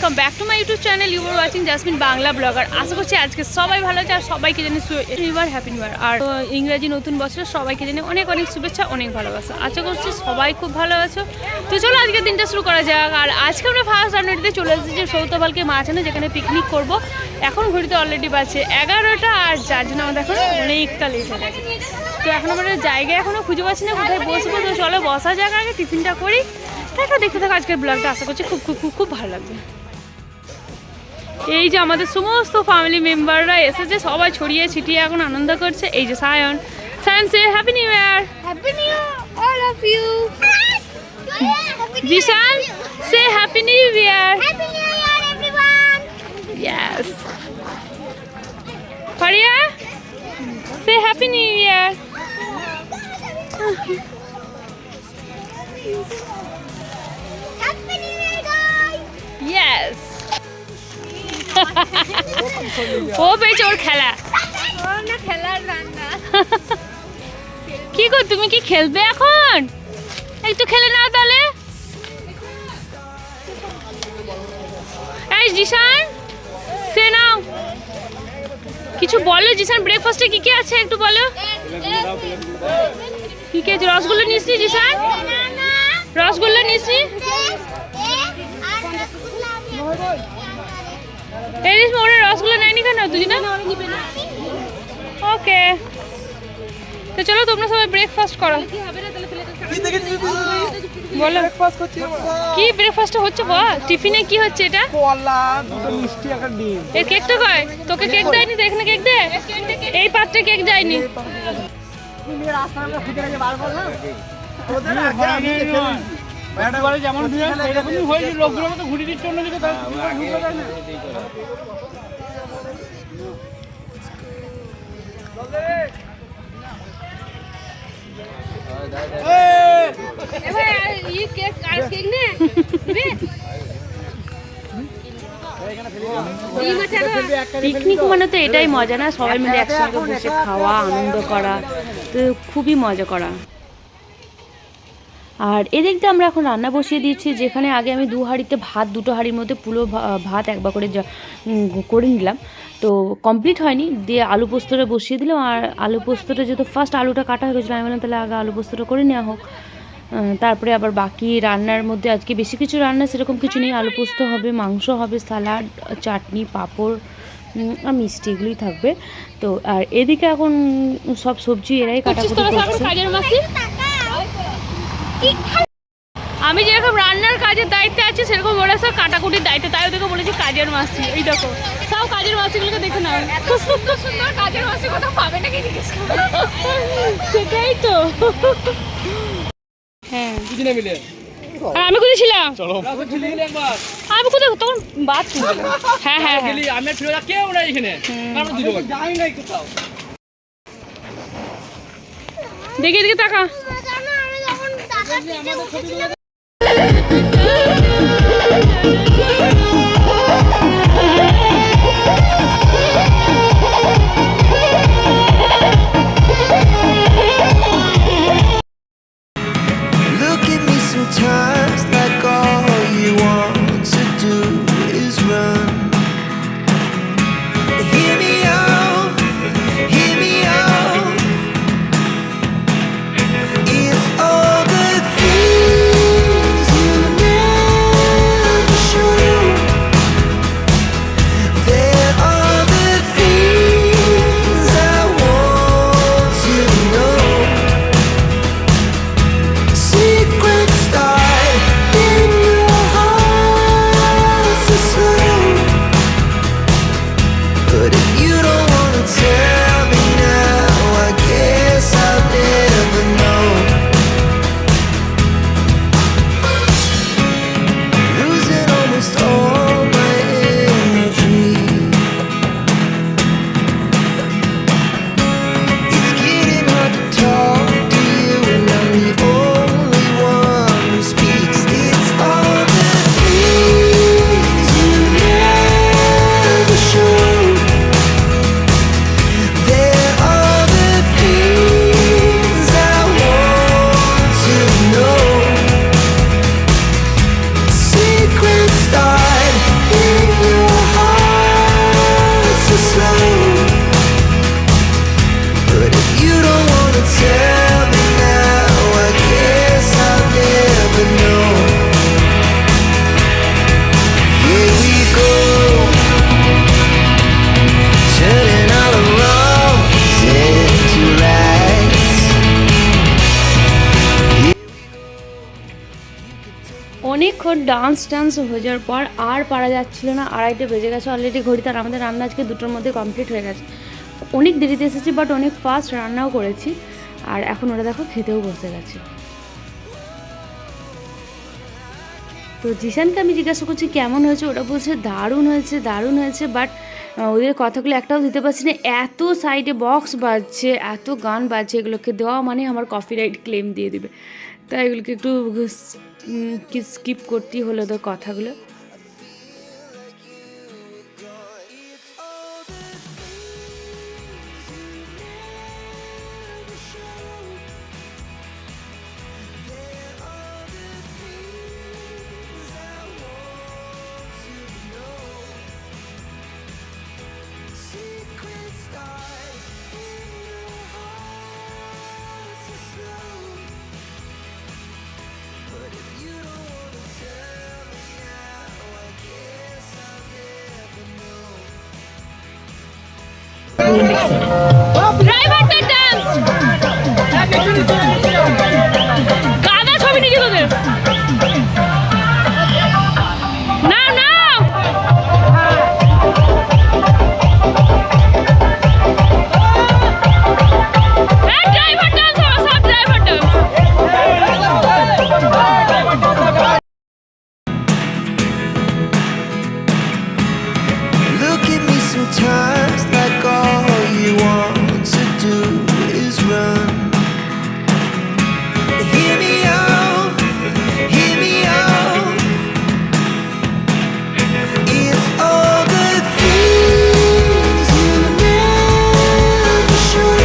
Welcome back to my YouTube channel. You are watching Jasmine Bangla blogger. আশা করছি আজকে সবাই ভালো আছে আর সবাইকে জানি নিউয়ার হ্যাপি নিউ ইয়ার আর ইংরাজি নতুন বছরের সবাইকে জানি অনেক অনেক শুভেচ্ছা, অনেক ভালোবাসা। আশা করছি সবাই খুব ভালো আছো। তো চলো আজকে দিনটা শুরু করা যাক। আর আজকে আমরা ফার্স্ট জানুয়ারিতে চলে এসেছি যে সৌতপালকে মাঝানে, যেখানে পিকনিক করব। এখন ঘড়িতে অলরেডি বাজছে 11টা, আর যার জন্য আমাদের এখন অনেকটা লেট হয়ে গেছে। তো এখন আমাদের জায়গা এখনও খুঁজে পাচ্ছি না কোথায় বসবো। তো চলো বসা যাক, আগে টিফিনটা করি, তারপর দেখতে থাকো আজকের ব্লগটা। আশা করছি খুব খুব খুব খুব ভালো লাগবে। এই যে আমাদের সমস্ত ফ্যামিলি মেম্বাররা এসেছে, সবাই ছড়িয়ে ছিটিয়ে এখন আনন্দ করছে। এই যে সায়ন সে happy new year. Happy New Year, all of you. Zishan সে happy new year. Happy New Year, everyone. Yes. Faria say happy new year. Happy New Year, guys. Yes. ও পেয়েছে ওর খেলা। না খেলার রান্না। কি গো তুমি কি খেলবে এখন? একটু খেলে নাও তাহলে। এই জিশান সে নাও, কিছু বলো জিশান, ব্রেকফাস্টে কি কি আছে একটু বলো। কি কি আছে? রসগোল্লা নিসনি জিশান? রসগোল্লা নিসনি? এই রেশমা ওরা রসগোল্লা নেয়নি কেন তুই না? ওকে, তো চলো তোমরা সবাই ব্রেকফাস্ট করো। বলো কি ব্রেকফাস্ট হচ্ছে বল। টিফিনে কি হচ্ছে এটা? কলা, দুটো মিষ্টি, একটা ডিম। এই কেকটা কয়? তোকে কেক দেয়নি তো? এখানে কেক দে। এই পাত্রে কেক যায়নি। যেমন এরকমই হয়েছে, লোকগুলো তো ঘুরে দিচ্ছে অন্যদিকে। পিকনিক মানে তো এটাই মজা না, সবাই মিলে একসঙ্গে বসে খাওয়া, আনন্দ করা, তো খুবই মজা করা। আর এদিক দিয়ে আমরা এখন রান্না বসিয়ে দিয়েছি, যেখানে আগে আমি দুটো হাঁড়ির মধ্যে পুরো ভাত একবার করে করে নিলাম। তো কমপ্লিট হয়নি, দিয়ে আলু পোস্তটা বসিয়ে দিলাম। আর আলু পোস্তটা যেহেতু ফার্স্ট আলুটা কাটা হয়ে গেছিলো, আমি বললাম তাহলে আগে আলু পোস্তটা করে নেওয়া হোক। তারপরে আবার বাকি রান্নার মধ্যে আজকে বেশি কিছু রান্না সেরকম কিছু নেই। আলু পোস্ত হবে, মাংস হবে, সালাড, চাটনি, পাঁপড় আর মিষ্টি, এগুলোই থাকবে। তো আর এদিকে এখন সব সবজি এরাই কাটাকুটি করছে। আমি যেরকম রান্নার কাজের দায়িত্বে আছি, সেরকম ওরা সব কাটাকুটির দায়িত্ব। তাই ওদেরকে বলেছি কাজের মাসি। এই দেখো সব কাজের মাসিগুলোকে দেখে নাও, খুব সুন্দর সুন্দর কাজের মাসি কোথাও পাবে নাকি জিজ্ঞেস করো। সেটাই তো। হ্যাঁ আর আমি কোথায় ছিলাম? আমি কোথায় তখন বাদ ছিলাম। হ্যাঁ হ্যাঁ কেউ নাই এখানে। দেখি এদিকে তাকা। Look at me sometimes like all you want to do is run. Hear me out, hear me out. If all the things you never show অনেকক্ষণ ডান্স হয়ে যাওয়ার পর আর পারা যাচ্ছিল না, 2:30 বেজে গেছে অলরেডি ঘড়িতে। আর আমাদের রান্না আজকে 2টোর মধ্যে কমপ্লিট হয়ে গেছে। অনেক দেরিতে এসেছি বাট অনেক ফাস্ট রান্নাও করেছি। আর এখন ওরা দেখো খেতেও বসে গেছে। তো জিশানকে আমি জিজ্ঞাসা করছি কেমন হয়েছে, ওরা বলছে দারুণ হয়েছে। বাট ওদের কথাগুলো একটাও দিতে পারছি না, এত সাইডে বক্স বাজছে, এত গান বাজছে, এগুলোকে দেওয়া মানে আমার কপিরাইট ক্লেম দিয়ে দিবে। তাই এগুলোকে একটু স্কিপ করতেই হলো ওদের কথাগুলো। ড্রাইভারদের ডান্স গাদা ছবি নিয়ে তোদের না না ড্রাইভার ডান্স হবে, সব driver dance. Look at me sometimes like all you want to do is run. Hear me out, hear me out. It's all the things you never show.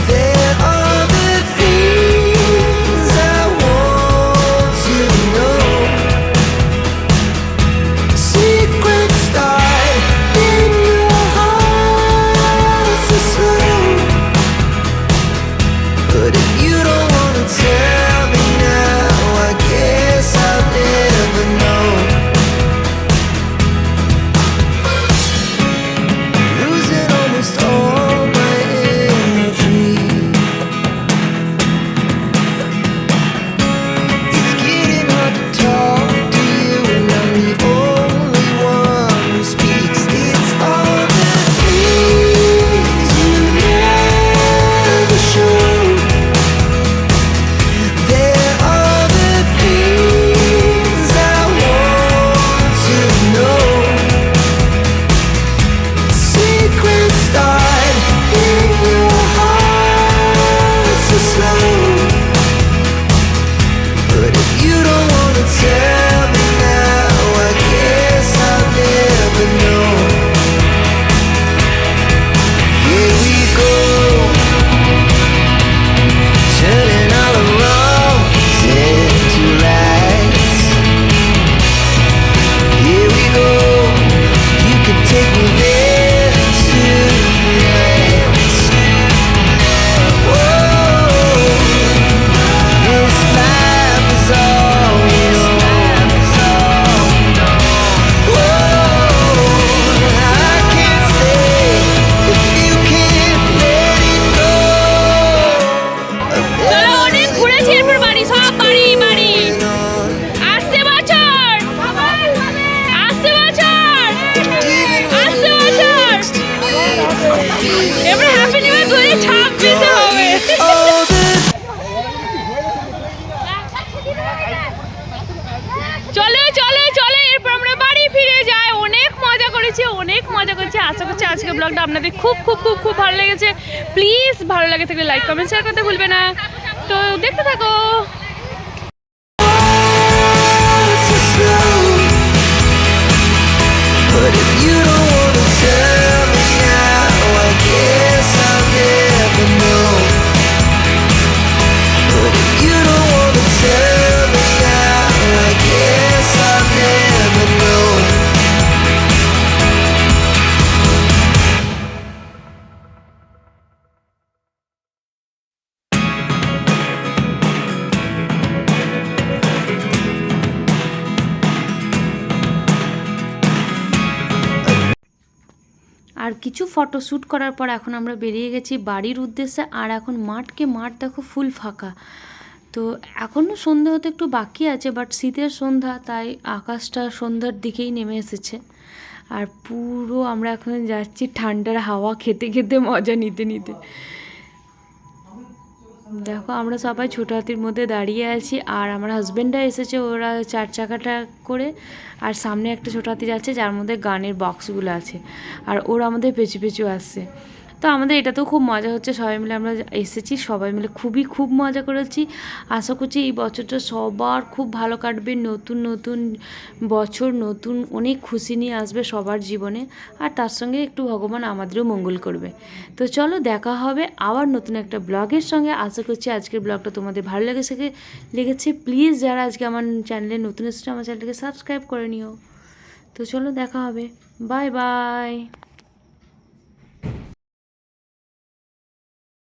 There are the things I want to know. Secret start in your heart so slow. But if you don't wanna tell me now, I guess I'll never know. Losing almost all my energy. It's getting hard to talk to you, and I'm the only one who speaks. It's all the things you never show. There are the things I want to know. Secret start in your heart so slow. But if you don't wanna tell me now, I guess I'll never know. Here we go, turning all the wrongs into rights. Here we go, you could take me there tonight. Whoa, this life is all we know. Whoa, I can't stay if you can't let it go. চলো অনেক ঘুরেছি, এরপর বাড়ি, সব বাড়ি বাড়ি। আসছে বছর, আসছে বছর, আসছে বছর। এবার হ্যাপি নিউ ইয়ার 2026 হবে। All the চলে এরপর আমরা বাড়ি ফিরে যাই। অনেক মজা করেছি। আশা করছি আজকে ব্লগটা আপনাদের খুব ভালো লেগেছে। প্লিজ ভালো লাগে থাকলে লাইক কমেন্ট শেয়ার করতে ভুলবে না। তো দেখতে থাকো। so slow. But if you don't wanna tell me now, I guess I'll never know. But if you don't wanna tell me now, I guess I'll never know. আর কিছু photo shoot করার পর এখন আমরা বেরিয়ে গেছি বাড়ির উদ্দেশ্যে। আর এখন মাঠ দেখো ফুল ফাঁকা। তো এখনও সন্ধ্যা হতে একটু বাকি আছে, বাট শীতের সন্ধ্যা, তাই আকাশটা সন্ধ্যার দিকেই নেমে এসেছে। আর পুরো আমরা এখন যাচ্ছি ঠান্ডার হাওয়া খেতে খেতে, মজা নিতে নিতে। দেখো আমরা সবাই ছোটো হাতির মধ্যে দাঁড়িয়ে আছি, আর আমার হাজব্যান্ডরা এসেছে, ওরা 4 চাকাটা করে, আর সামনে একটা ছোটো হাতি যাচ্ছে যার মধ্যে গানের বক্সগুলো আছে, আর ওরা আমাদের পেছু পেছু আসছে। তো আমাদের এটাতেও খুব মজা হচ্ছে, সবাই মিলে আমরা এসেছি, সবাই মিলে খুব মজা করেছি। আশা করছি এই বছরটা সবার খুব ভালো কাটবে, নতুন নতুন বছর, নতুন অনেক খুশি নিয়ে আসবে সবার জীবনে, আর তার সঙ্গে একটু ভগবান আমাদেরও মঙ্গল করবে। তো চলো দেখা হবে আবার নতুন একটা ব্লগের সঙ্গে। আশা করছি আজকের ব্লগটা তোমাদের ভালো লেগেছে। প্লিজ যারা আজকে আমার চ্যানেলে নতুন এসেছে, আমার চ্যানেলটাকে সাবস্ক্রাইব করে নিও। তো চলো দেখা হবে, বাই বাই।